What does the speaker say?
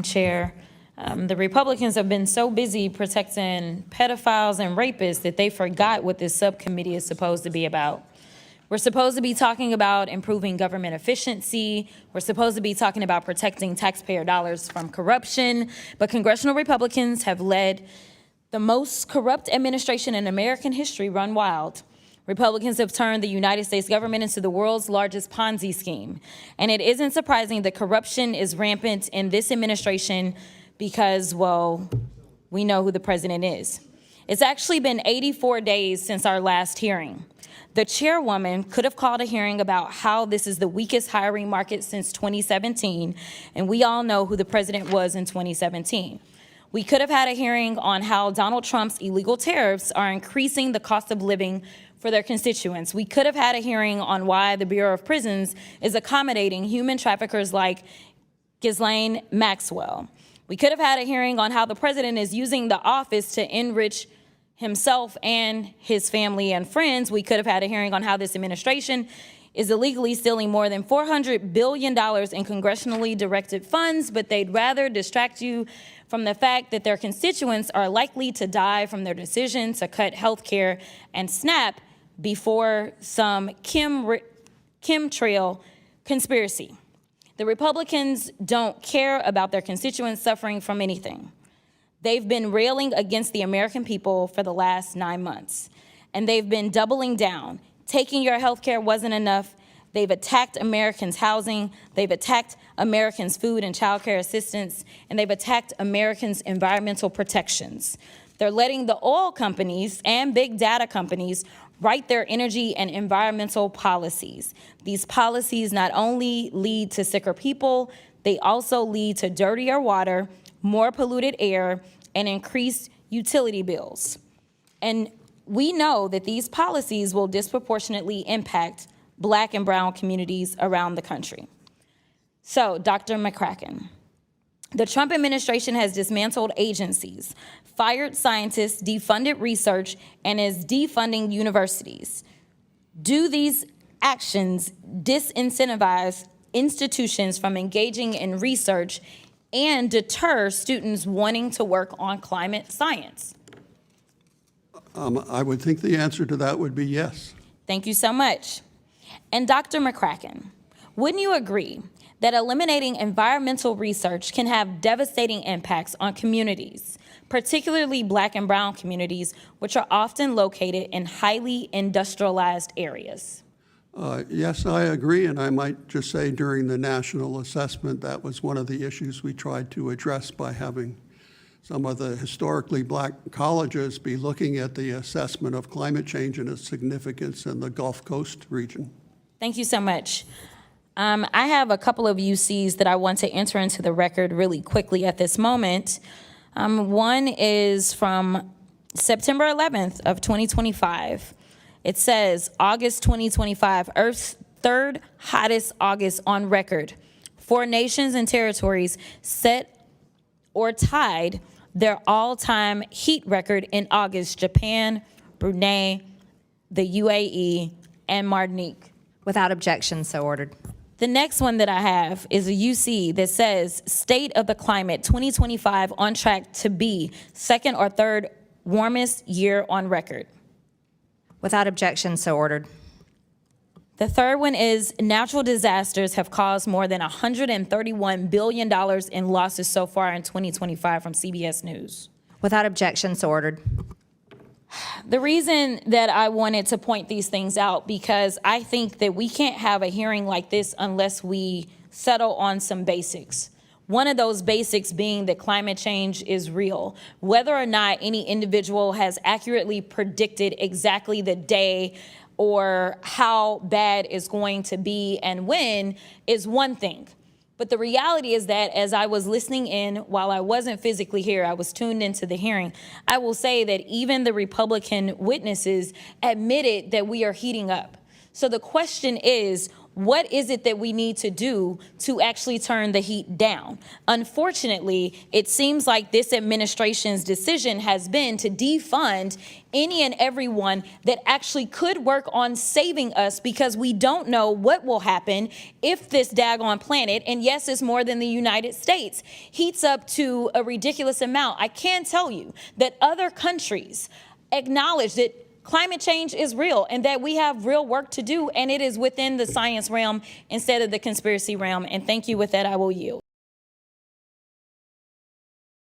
Chair, the Republicans have been so busy protecting pedophiles and rapists that they forgot what this subcommittee is supposed to be about. We're supposed to be talking about improving government efficiency. We're supposed to be talking about protecting taxpayer dollars from corruption, but congressional Republicans have led the most corrupt administration in American history run wild. Republicans have turned the United States government into the world's largest Ponzi scheme. And it isn't surprising that corruption is rampant in this administration because, well, we know who the president is. It's actually been 84 days since our last hearing. The chairwoman could have called a hearing about how this is the weakest hiring market since 2017, and we all know who the president was in 2017. We could have had a hearing on how Donald Trump's illegal tariffs are increasing the cost of living for their constituents. We could have had a hearing on why the Bureau of Prisons is accommodating human traffickers like Ghislaine Maxwell. We could have had a hearing on how the president is using the office to enrich himself and his family and friends. We could have had a hearing on how this administration is illegally stealing more than $400 billion in congressionally directed funds, but they'd rather distract you from the fact that their constituents are likely to die from their decision to cut health care and SNAP before some chemtrail conspiracy. The Republicans don't care about their constituents suffering from anything. They've been railing against the American people for the last 9 months, and they've been doubling down. Taking your health care wasn't enough. They've attacked Americans' housing. They've attacked Americans' food and child care assistance, and they've attacked Americans' environmental protections. They're letting the oil companies and big data companies write their energy and environmental policies. These policies not only lead to sicker people, they also lead to dirtier water, more polluted air, and increased utility bills. And we know that these policies will disproportionately impact Black and brown communities around the country. So, Dr. McCracken, the Trump administration has dismantled agencies, fired scientists, defunded research, and is defunding universities. Do these actions disincentivize institutions from engaging in research and deter students wanting to work on climate science? I would think the answer to that would be yes. Thank you so much. And Dr. McCracken, wouldn't you agree that eliminating environmental research can have devastating impacts on communities, particularly Black and brown communities, which are often located in highly industrialized areas? Yes, I agree, and I might just say during the national assessment, that was one of the issues we tried to address by having some of the historically Black colleges be looking at the assessment of climate change and its significance in the Gulf Coast region. Thank you so much. I have a couple of UCs that I want to enter into the record really quickly at this moment. One is from September 11th of 2025. It says, August 2025, Earth's third hottest August on record. 4 nations and territories set or tied their all-time heat record in August: Japan, Brunei, the UAE, and Martinique. Without objection, so ordered. The next one that I have is a UC that says, State of the Climate 2025 on track to be second or third warmest year on record. Without objection, so ordered. The third one is natural disasters have caused more than $131 billion in losses so far in 2025 from CBS News. Without objection, so ordered. The reason that I wanted to point these things out, because I think that we can't have a hearing like this unless we settle on some basics. One of those basics being that climate change is real. Whether or not any individual has accurately predicted exactly the day or how bad it's going to be and when is one thing. But the reality is that as I was listening in, while I wasn't physically here, I was tuned into the hearing, I will say that even the Republican witnesses admitted that we are heating up. So the question is, what is it that we need to do to actually turn the heat down? Unfortunately, it seems like this administration's decision has been to defund any and everyone that actually could work on saving us, because we don't know what will happen if this daggone planet, and yes, it's more than the United States, heats up to a ridiculous amount. I can tell you that other countries acknowledge that climate change is real and that we have real work to do, and it is within the science realm instead of the conspiracy realm. And thank you. With that, I will yield.